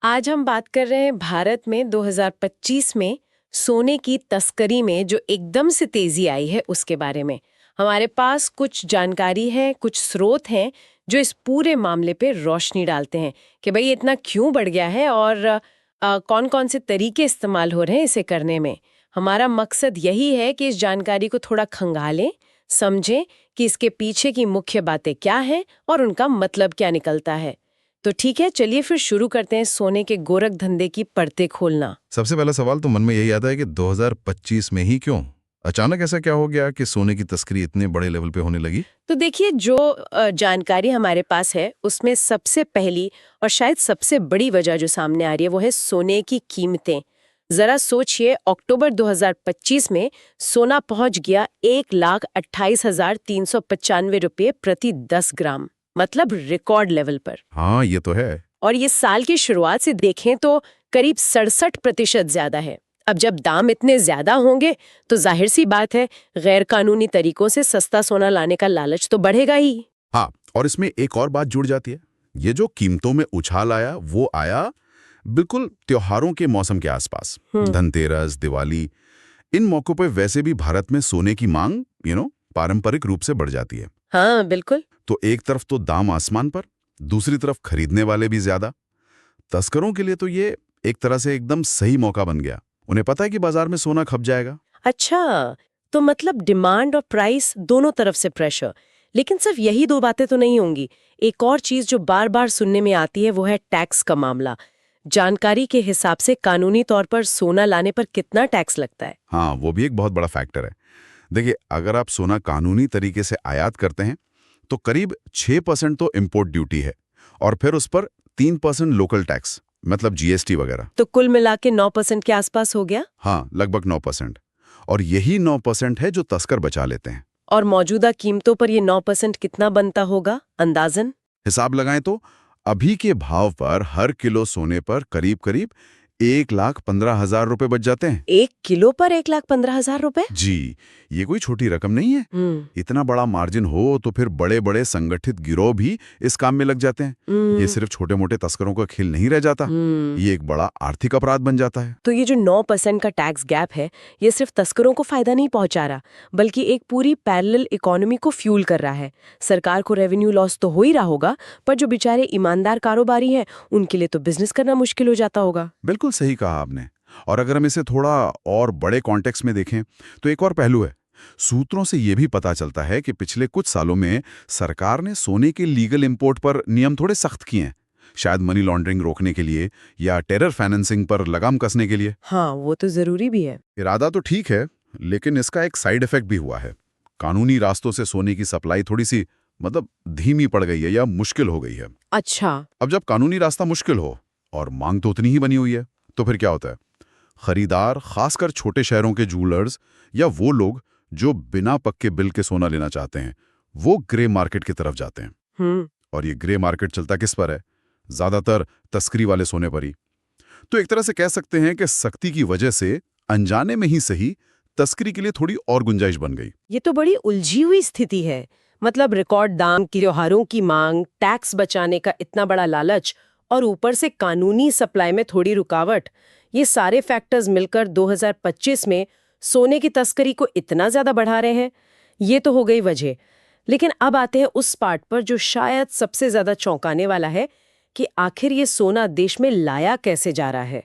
आज हम बात कर रहे हैं भारत में 2025 में सोने की तस्करी में जो एकदम से तेजी आई है उसके बारे में। हमारे पास कुछ जानकारी है, कुछ स्रोत हैं जो इस पूरे मामले पे रोशनी डालते हैं कि भाई इतना क्यों बढ़ गया है और कौन-कौन से तरीके इस्तेमाल हो रहे हैं इसे करने में। हमारा मकसद यही है कि इस जानकारी को थोड़ा खंगालें, समझें कि इसके पीछे की मुख्य बातें क्या हैं और उनका मतलब क्या निकलता है। तो ठीक है, चलिए फिर शुरू करते हैं सोने के गोरख धंधे की परतें खोलना। सबसे पहला सवाल तो मन में यही आता है कि 2025 में ही क्यों? अचानक ऐसा क्या हो गया कि सोने की तस्करी इतने बड़े लेवल पे होने लगी? तो देखिए, जो जानकारी हमारे पास है उसमें सबसे पहली और शायद सबसे बड़ी वजह जो सामने आ रही है वो है सोने की कीमतें। जरा सोचिए, अक्टूबर 2025 में सोना पहुंच गया 1,28,395 रुपये प्रति 10 ग्राम, मतलब रिकॉर्ड लेवल पर। हाँ, ये तो है। और ये साल की शुरुआत से देखें तो करीब 67% ज्यादा है। अब जब दाम इतने ज्यादा होंगे तो जाहिर सी बात है, गैर कानूनी तरीकों से सस्ता सोना लाने का लालच तो बढ़ेगा ही। हाँ, और इसमें एक और बात जुड़ जाती है। ये जो कीमतों में उछाल आया, वो आया बिल्कुल त्योहारों के मौसम के आसपास। धनतेरस, दिवाली, इन मौकों पे वैसे भी भारत में सोने की मांग पारंपरिक रूप से बढ़ जाती है। हाँ बिल्कुल। तो एक तरफ तो दाम आसमान पर, दूसरी तरफ खरीदने वाले भी ज्यादा। तस्करों के लिए तो ये एक तरह से एकदम सही मौका बन गया। उन्हें पता है कि बाजार में सोना खप जाएगा। अच्छा, तो मतलब डिमांड और प्राइस दोनों तरफ से प्रेशर। लेकिन सिर्फ यही दो बातें तो नहीं होंगी। एक और चीज जो बार बार सुनने में आती है वो है टैक्स का मामला। जानकारी के हिसाब से कानूनी तौर पर सोना लाने पर कितना टैक्स लगता है? हाँ, वो भी एक बहुत बड़ा फैक्टर है। देखिए, अगर आप सोना कानूनी तरीके से आयात करते हैं तो करीब 6% तो इंपोर्ट ड्यूटी है, और फिर उस पर 3% लोकल टैक्स, मतलब जीएसटी वगैरह। तो कुल मिला के 9% के आसपास हो गया। हाँ, लगभग 9%। और यही 9% है जो तस्कर बचा लेते हैं। और मौजूदा कीमतों पर ये 9% कितना बनता होगा अंदाजन? हिसाब लगाएं तो अभी के भाव पर हर किलो सोने पर करीब करीब 1,15,000 रुपए बच जाते हैं। 1 किलो पर 1,15,000 रुपए? जी, ये कोई छोटी रकम नहीं है। इतना बड़ा मार्जिन हो तो फिर बड़े बड़े संगठित गिरोह भी इस काम में लग जाते हैं। ये सिर्फ छोटे मोटे तस्करों का खेल नहीं रह जाता, ये एक बड़ा आर्थिक अपराध बन जाता है। तो ये जो 9% का टैक्स गैप है, ये सिर्फ तस्करों को फायदा नहीं पहुंचा रहा, बल्कि एक पूरी पैरेलल इकोनॉमी को फ्यूल कर रहा है। सरकार को रेवेन्यू लॉस तो हो ही रहा होगा, पर जो बेचारे ईमानदार कारोबारी हैं, उनके लिए तो बिजनेस करना मुश्किल हो जाता होगा। बिल्कुल सही कहा आपने। और अगर हम इसे थोड़ा और बड़े कॉन्टेक्स्ट में देखें तो एक और पहलू है। सूत्रों से यह भी पता चलता है कि पिछले कुछ सालों में सरकार ने सोने के लीगल इंपोर्ट पर नियम थोड़े सख्त किए हैं, शायद मनी लॉन्ड्रिंग रोकने के लिए या टेरर फाइनेंसिंग पर लगाम कसने के लिए। हाँ, वो तो जरूरी भी है। इरादा तो ठीक है, लेकिन इसका एक साइड इफेक्ट भी हुआ है। कानूनी रास्तों से सोने की सप्लाई थोड़ी सी धीमी पड़ गई है या मुश्किल हो गई है। अच्छा। अब जब कानूनी रास्ता मुश्किल हो और मांग तो उतनी ही बनी हुई है, तो फिर क्या होता है? खरीदार, खासकर छोटे शहरों के जूलर्स या वो लोग जो बिना पक्के बिल के सोना लेना चाहते हैं, वो ग्रे मार्केट की तरफ जाते हैं। और ये ग्रे मार्केट चलता किस पर है? ज्यादातर तस्करी वाले सोने पर ही। तो एक तरह से कह सकते हैं कि सख्ती की वजह से अनजाने में ही सही तस्करी के लिए थोड़ी और गुंजाइश बन गई। ये तो बड़ी उलझी हुई स्थिति है। मतलब रिकॉर्ड दाम की, त्योहारों की मांग, टैक्स बचाने का इतना बड़ा लालच और ऊपर से कानूनी सप्लाई में थोड़ी रुकावट, ये सारे फैक्टर्स मिलकर 2025 में सोने की तस्करी को इतना ज्यादा बढ़ा रहे हैं। ये तो हो गई वजह। लेकिन अब आते हैं उस पार्ट पर जो शायद सबसे ज्यादा चौंकाने वाला है कि आखिर ये सोना देश में लाया कैसे जा रहा है।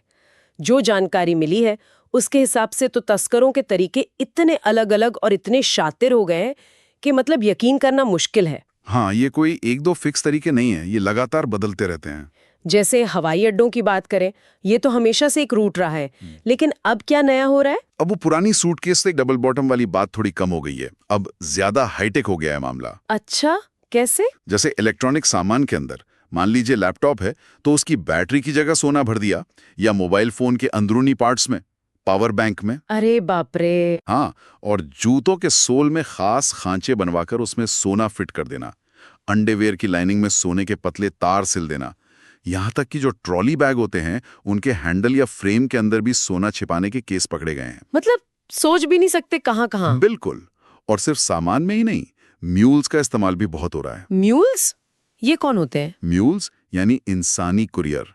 जो जानकारी मिली है उसके हिसाब से तो तस्करों के तरीके इतने अलग-अलग और इतने शातिर हो गए हैं कि मतलब यकीन करना मुश्किल है। हाँ, ये कोई एक दो फिक्स तरीके नहीं है, ये लगातार बदलते रहते हैं। जैसे हवाई अड्डों की बात करें, ये तो हमेशा से एक रूट रहा है, लेकिन अब क्या नया हो रहा है? अब वो पुरानी सूटकेस से डबल बॉटम वाली बात थोड़ी कम हो गई है। अब ज्यादा हाईटेक हो गया है मामला। अच्छा, कैसे? जैसे इलेक्ट्रॉनिक सामान के अंदर मान लीजिए लैपटॉप है तो उसकी बैटरी की जगह सोना भर दिया, या मोबाइल फोन के अंदरूनी पार्ट्स में, पावर बैंक में। अरे बाप रे। हाँ, और जूतों के सोल में खास खांचे बनवाकर उसमें सोना फिट कर देना, अंडरवेयर की लाइनिंग में सोने के पतले तार सिल देना, यहाँ तक कि जो ट्रॉली बैग होते हैं उनके हैंडल या फ्रेम के अंदर भी सोना छिपाने के केस पकड़े गए हैं। मतलब सोच भी नहीं सकते कहां कहां। बिल्कुल। और सिर्फ सामान में ही नहीं, म्यूल्स का इस्तेमाल भी बहुत हो रहा है। म्यूल्स? ये कौन होते हैं? म्यूल्स यानी इंसानी कुरियर।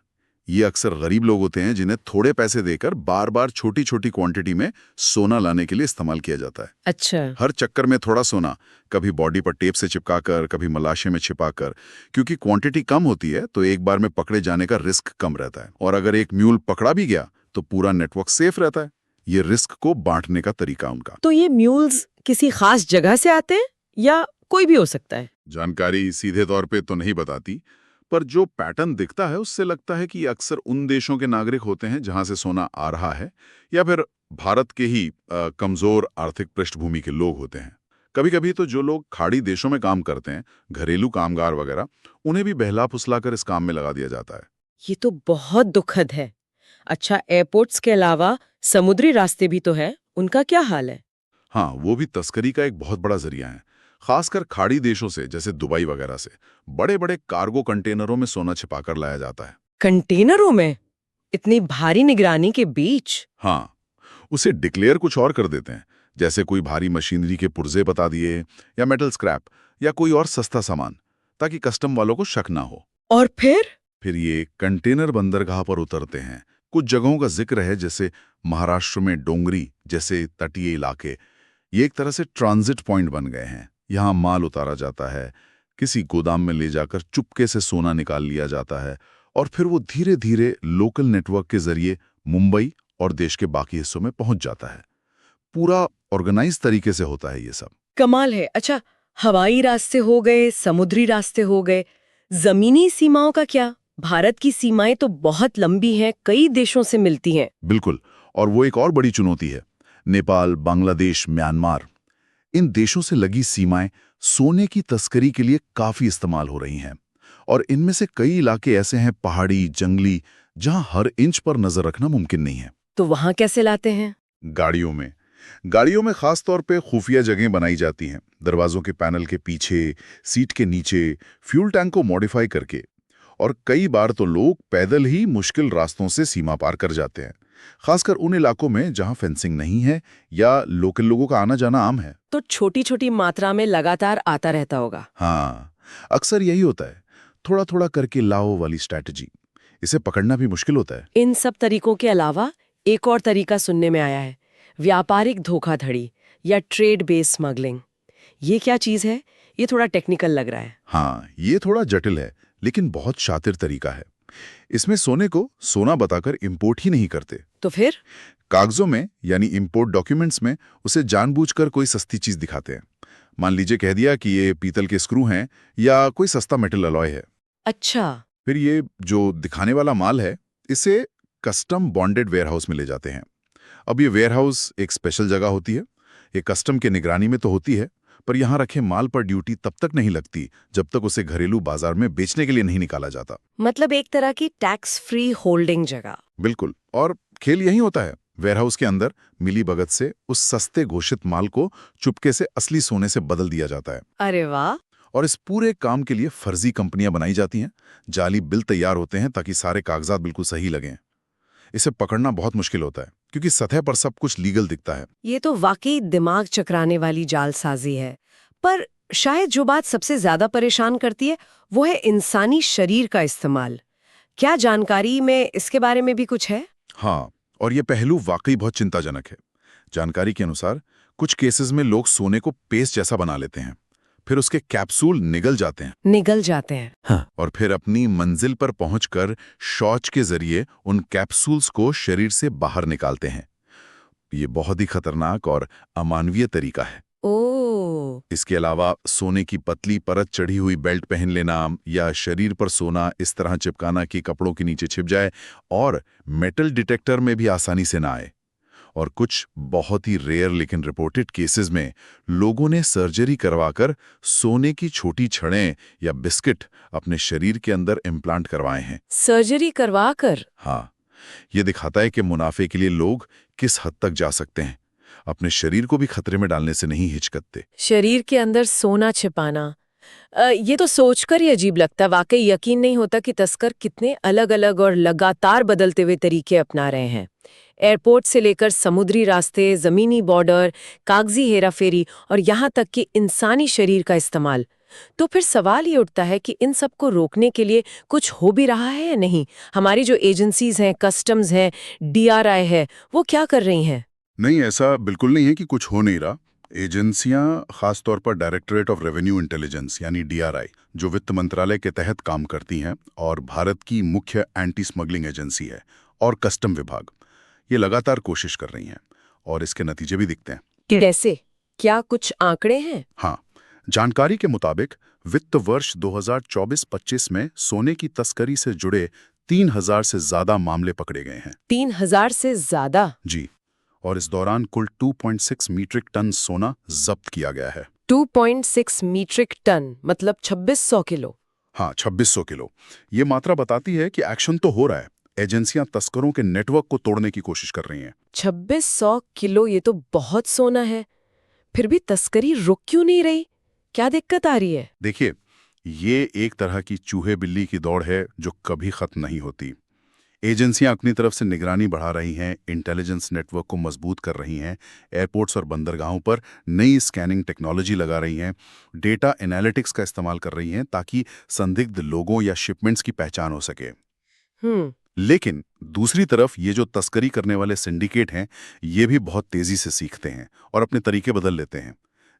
ये अक्सर गरीब लोग होते हैं जिन्हें थोड़े पैसे देकर बार बार छोटी छोटी क्वांटिटी में सोना लाने के लिए इस्तेमाल किया जाता है। अच्छा। हर चक्कर में थोड़ा सोना, कभी बॉडी पर टेप से चिपकाकर, कभी मलाशे में छिपाकर। क्योंकि क्वांटिटी कम होती है तो एक बार में पकड़े जाने का रिस्क कम रहता है, और अगर एक म्यूल पकड़ा भी गया तो पूरा नेटवर्क सेफ रहता है। ये रिस्क को बांटने का तरीका उनका। तो ये म्यूल्स किसी खास जगह से आते हैं या कोई भी हो सकता है? जानकारी सीधे तौर पे तो नहीं बताती, पर जो पैटर्न दिखता है उससे लगता है कि ये अक्सर उन देशों के नागरिक होते हैं जहां से सोना आ रहा है, या फिर भारत के ही कमजोर आर्थिक पृष्ठभूमि के लोग होते हैं। कभी कभी तो जो लोग खाड़ी देशों में काम करते हैं, घरेलू कामगार वगैरह, उन्हें भी बहला फुसलाकर इस काम में लगा दिया जाता है। ये तो बहुत दुखद है। अच्छा, एयरपोर्ट्स के अलावा समुद्री रास्ते भी तो है, उनका क्या हाल है? हाँ, वो भी तस्करी का एक बहुत बड़ा जरिया है। खासकर खाड़ी देशों से, जैसे दुबई वगैरह से, बड़े बड़े कार्गो कंटेनरों में सोना छिपाकर लाया जाता है। कंटेनरों में? इतनी भारी निगरानी के बीच? हाँ, उसे डिक्लेयर कुछ और कर देते हैं, जैसे कोई भारी मशीनरी के पुर्जे बता दिए, या मेटल स्क्रैप, या कोई और सस्ता सामान, ताकि कस्टम वालों को शक ना हो। और फिर ये कंटेनर बंदरगाह पर उतरते हैं। कुछ जगहों का जिक्र है, जैसे महाराष्ट्र में डोंगरी जैसे तटीय इलाके। ये एक तरह से ट्रांजिट पॉइंट बन गए हैं। यहाँ माल उतारा जाता है, किसी गोदाम में ले जाकर चुपके से सोना निकाल लिया जाता है, और फिर वो धीरे धीरे लोकल नेटवर्क के जरिए मुंबई और देश के बाकी हिस्सों में पहुंच जाता है। पूरा ऑर्गेनाइज तरीके से होता है ये सब। कमाल है। अच्छा, हवाई रास्ते हो गए, समुद्री रास्ते हो गए, जमीनी सीमाओं का क्या? भारत की सीमाएं तो बहुत लंबी हैं, कई देशों से मिलती हैं। बिल्कुल, और वो एक और बड़ी चुनौती है। नेपाल, बांग्लादेश, म्यांमार, इन देशों से लगी सीमाएं सोने की तस्करी के लिए काफी इस्तेमाल हो रही हैं, और इनमें से कई इलाके ऐसे हैं, पहाड़ी, जंगली, जहां हर इंच पर नजर रखना मुमकिन नहीं है। तो वहां कैसे लाते हैं? गाड़ियों में खास तौर पे खुफिया जगहें बनाई जाती हैं, दरवाजों के पैनल के पीछे, सीट के नीचे, फ्यूल टैंक को मॉडिफाई करके। और कई बार तो लोग पैदल ही मुश्किल रास्तों से सीमा पार कर जाते हैं, खासकर उन इलाकों में जहां फेंसिंग नहीं है या लोकल लोगों का आना जाना आम है। तो छोटी छोटी मात्रा में लगातार आता रहता होगा। हाँ, अक्सर यही होता है, थोड़ा थोड़ा करके लाओ वाली स्ट्रैटेजी। इसे पकड़ना भी मुश्किल होता है। इन सब तरीकों के अलावा एक और तरीका सुनने में आया है, व्यापारिक धोखाधड़ी या ट्रेड बेस्ड स्मगलिंग। ये क्या चीज है? ये थोड़ा टेक्निकल लग रहा है। हाँ, ये थोड़ा जटिल है, लेकिन बहुत शातिर तरीका है। इसमें सोने को सोना बताकर इंपोर्ट ही नहीं करते। तो फिर कागजों में, यानी इंपोर्ट डॉक्यूमेंट्स में, उसे जानबूझकर कोई सस्ती चीज दिखाते हैं। मान लीजिए कह दिया कि ये पीतल के स्क्रू हैं या कोई सस्ता मेटल अलॉय है। अच्छा। फिर ये जो दिखाने वाला माल है, इसे कस्टम बॉन्डेड वेयरहाउस में ले जाते हैं। अब ये वेयरहाउस एक स्पेशल जगह होती है, ये कस्टम के निगरानी में तो होती है, पर यहाँ रखे माल पर ड्यूटी तब तक नहीं लगती जब तक उसे घरेलू बाजार में बेचने के लिए नहीं निकाला जाता। मतलब एक तरह की टैक्स फ्री होल्डिंग जगह। बिल्कुल, और खेल यही होता है। वेयरहाउस के अंदर मिली भगत से उस सस्ते घोषित माल को चुपके से असली सोने से बदल दिया जाता है। अरे वाह। और इस पूरे काम के लिए फर्जी कंपनियां बनाई जाती हैं, जाली बिल तैयार होते हैं ताकि सारे कागजात बिल्कुल सही लगें। इसे पकड़ना बहुत मुश्किल होता है, क्योंकि सतह पर सब कुछ लीगल दिखता है। ये तो वाकई दिमाग चकराने वाली जालसाजी है। पर शायद जो बात सबसे ज्यादा परेशान करती है वो है इंसानी शरीर का इस्तेमाल। क्या जानकारी में इसके बारे में भी कुछ है? हाँ, और ये पहलू वाकई बहुत चिंताजनक है। जानकारी के अनुसार कुछ केसेस में लोग सोने को पेस्ट जैसा बना लेते हैं, फिर उसके कैप्सूल निगल जाते हैं। हाँ। और फिर अपनी मंजिल पर पहुंचकर शौच के जरिए उन कैप्सूल्स को शरीर से बाहर निकालते हैं। ये बहुत ही खतरनाक और अमानवीय तरीका है। इसके अलावा सोने की पतली परत चढ़ी हुई बेल्ट पहन लेना या शरीर पर सोना इस तरह चिपकाना कि कपड़ों के नीचे छिप जाए और मेटल डिटेक्टर में भी आसानी से ना आए। और कुछ बहुत ही रेयर लेकिन रिपोर्टेड केसेस में लोगों ने सर्जरी करवाकर सोने की छोटी छड़ें या बिस्किट अपने शरीर के अंदर इम्प्लांट करवाए हैं। सर्जरी करवाकर? हाँ, ये दिखाता है कि मुनाफे के लिए लोग किस हद तक जा सकते हैं, अपने शरीर को भी खतरे में डालने से नहीं हिचकते। शरीर के अंदर सोना छिपाना, ये तो सोचकर ही अजीब लगता। वाकई यकीन नहीं होता कि तस्कर कितने अलग अलग और लगातार बदलते हुए तरीके अपना रहे हैं। एयरपोर्ट से लेकर समुद्री रास्ते, जमीनी बॉर्डर, कागजी हेराफेरी और यहाँ तक कि इंसानी शरीर का इस्तेमाल। तो फिर सवाल ये उठता है कि इन सब को रोकने के लिए कुछ हो भी रहा है या नहीं? हमारी जो एजेंसीज हैं, कस्टम्स हैं, डीआरआई है, वो क्या कर रही हैं? नहीं, ऐसा बिल्कुल नहीं है कि कुछ हो नहीं रहा। एजेंसियां, खासतौर पर डायरेक्टरेट ऑफ रेवेन्यू इंटेलिजेंस यानी डीआरआई, जो वित्त मंत्रालय के तहत काम करती हैं, और भारत की मुख्य एंटी स्मगलिंग एजेंसी है, और कस्टम विभाग, ये लगातार कोशिश कर रही हैं और इसके नतीजे भी दिखते हैं। कैसे? क्या कुछ आंकड़े हैं? हाँ, जानकारी के मुताबिक वित्त वर्ष 2024-25 में सोने की तस्करी से जुड़े 3000 से ज्यादा मामले पकड़े गए हैं। 3000 से ज्यादा? जी, और इस दौरान कुल 2.6 मीट्रिक टन सोना जब्त किया गया है। 2.6 मीट्रिक टन मतलब 2600 किलो। हाँ, 2600 किलो। ये मात्रा बताती है कि एक्शन तो हो रहा है। एजेंसियां तस्करों के नेटवर्क को तोड़ने की कोशिश कर रही हैं। 2600 किलो, ये तो बहुत सोना है। फिर भी तस्करी रुक क्यों नहीं रही? क्या दिक्कत आ रही है? देखिए, ये एक तरह की चूहे बिल्ली की दौड़ है जो कभी खत्म नहीं होती। एजेंसियां अपनी तरफ से निगरानी बढ़ा रही हैं, इंटेलिजेंस नेटवर्क को मजबूत कर रही हैं, एयरपोर्ट्स और बंदरगाहों पर नई स्कैनिंग टेक्नोलॉजी लगा रही हैं, डेटा एनालिटिक्स का इस्तेमाल कर रही हैं ताकि संदिग्ध लोगों या शिपमेंट्स की पहचान हो सके। लेकिन दूसरी तरफ ये जो तस्करी करने वाले सिंडिकेट हैं, ये भी बहुत तेजी से सीखते हैं और अपने तरीके बदल लेते हैं।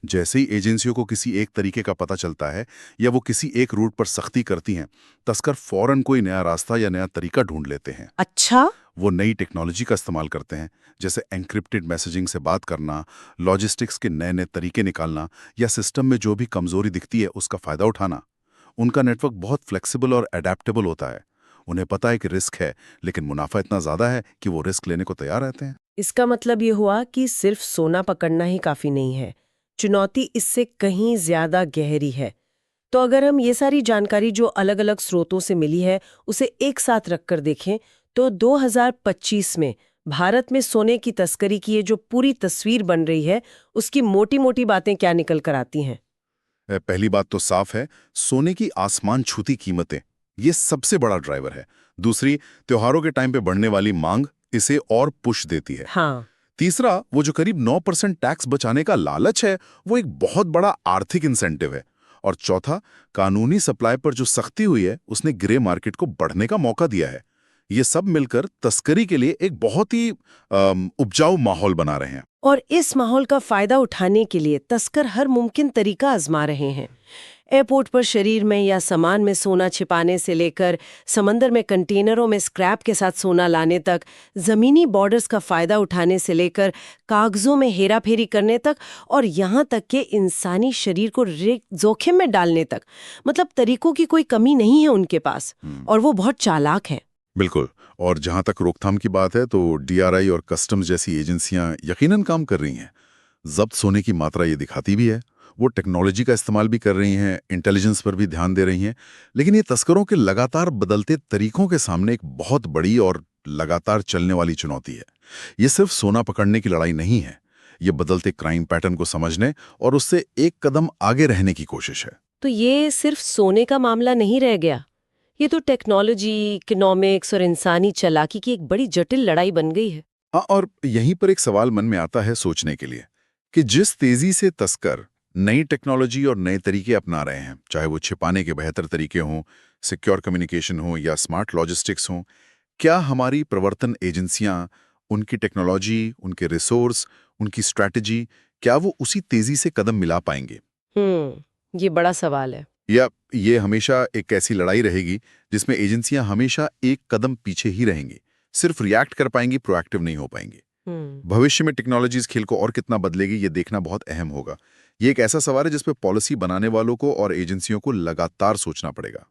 जैसे ही एजेंसियों को किसी एक तरीके का पता चलता है या वो किसी एक रूट पर सख्ती करती हैं, तस्कर फौरन कोई नया रास्ता या नया तरीका ढूंढ लेते हैं। अच्छा? वो नई टेक्नोलॉजी का इस्तेमाल करते हैं, जैसे एन्क्रिप्टेड मैसेजिंग से बात करना, लॉजिस्टिक्स के नए नए तरीके निकालना, या सिस्टम में जो भी कमजोरी दिखती है उसका फायदा उठाना। उनका नेटवर्क बहुत फ्लेक्सिबल और अडेप्टेबल होता है। उन्हें पता है कि रिस्क है, लेकिन मुनाफा इतना ज्यादा है कि वो रिस्क लेने को तैयार रहते हैं। इसका मतलब ये हुआ कि सिर्फ सोना पकड़ना ही काफी नहीं है, चुनौती इससे कहीं ज्यादा गहरी है। तो अगर हम ये सारी जानकारी जो अलग-अलग स्रोतों से मिली है, उसे एक साथ रखकर देखें, तो 2025 में भारत में सोने की तस्करी की ये जो पूरी तस्वीर बन रही है, उसकी मोटी-मोटी बातें क्या निकल कर आती हैं? पहली बात तो साफ है, सोने की आसमान छूती कीमतें ये सबसे बड़ा ड्राइवर है। दूसरी, त्योहारों के टाइम पे बढ़ने वाली मांग इसे और पुश देती है। हाँ। तीसरा, वो जो करीब 9% टैक्स बचाने का लालच है, वो एक बहुत बड़ा आर्थिक इंसेंटिव है। और चौथा, कानूनी सप्लाई पर जो सख्ती हुई है, उसने ग्रे मार्केट को बढ़ने का मौका दिया है। ये सब मिलकर तस्करी के लिए एक बहुत ही उपजाऊ माहौल बना रहे हैं। और इस माहौल का फायदा उठाने के लिए तस्कर हर मुमकिन तरीका आजमा रहे हैं। एयरपोर्ट पर शरीर में या सामान में सोना छिपाने से लेकर समंदर में कंटेनरों में स्क्रैप के साथ सोना लाने तक, जमीनी बॉर्डर्स का फायदा उठाने से लेकर कागजों में हेराफेरी करने तक, और यहाँ तक कि इंसानी शरीर को जोखिम में डालने तक। मतलब तरीकों की कोई कमी नहीं है उनके पास, और वो बहुत चालाक हैं। बिल्कुल। और जहां तक रोकथाम की बात है, तो डीआरआई और कस्टम्स जैसी एजेंसियां यकीनन काम कर रही हैं। जब्त सोने की मात्रा ये दिखाती भी है। वो टेक्नोलॉजी का इस्तेमाल भी कर रही हैं, इंटेलिजेंस पर भी ध्यान दे रही हैं। लेकिन ये तस्करों के लगातार बदलते तरीकों के सामने एक बहुत बड़ी और लगातार चलने वाली चुनौती है। ये सिर्फ सोना पकड़ने की लड़ाई नहीं है, ये बदलते क्राइम पैटर्न को समझने और उससे एक कदम आगे रहने की कोशिश है। तो ये सिर्फ सोने का मामला नहीं रह गया, ये तो टेक्नोलॉजी, इकोनॉमिक्स और इंसानी चालाकी की एक बड़ी जटिल लड़ाई बन गई है। हाँ, और यहीं पर एक सवाल मन में आता है सोचने के लिए कि जिस तेजी से तस्कर नई टेक्नोलॉजी और नए तरीके अपना रहे हैं, चाहे वो छिपाने के बेहतर तरीके हों, सिक्योर कम्युनिकेशन हो या स्मार्ट लॉजिस्टिक्स हों, क्या हमारी प्रवर्तन एजेंसियां उनकी टेक्नोलॉजी, उनके रिसोर्स, उनकी स्ट्रैटेजी, क्या वो उसी तेजी से कदम मिला पाएंगे? ये बड़ा सवाल है। या ये हमेशा एक ऐसी लड़ाई रहेगी जिसमें एजेंसियां हमेशा एक कदम पीछे ही रहेंगी, सिर्फ रिएक्ट कर पाएंगी, प्रोएक्टिव नहीं हो पाएंगी? भविष्य में टेक्नोलॉजी इस खेल को और कितना बदलेगी, ये देखना बहुत अहम होगा। ये एक ऐसा सवाल है जिस पे पॉलिसी बनाने वालों को और एजेंसियों को लगातार सोचना पड़ेगा।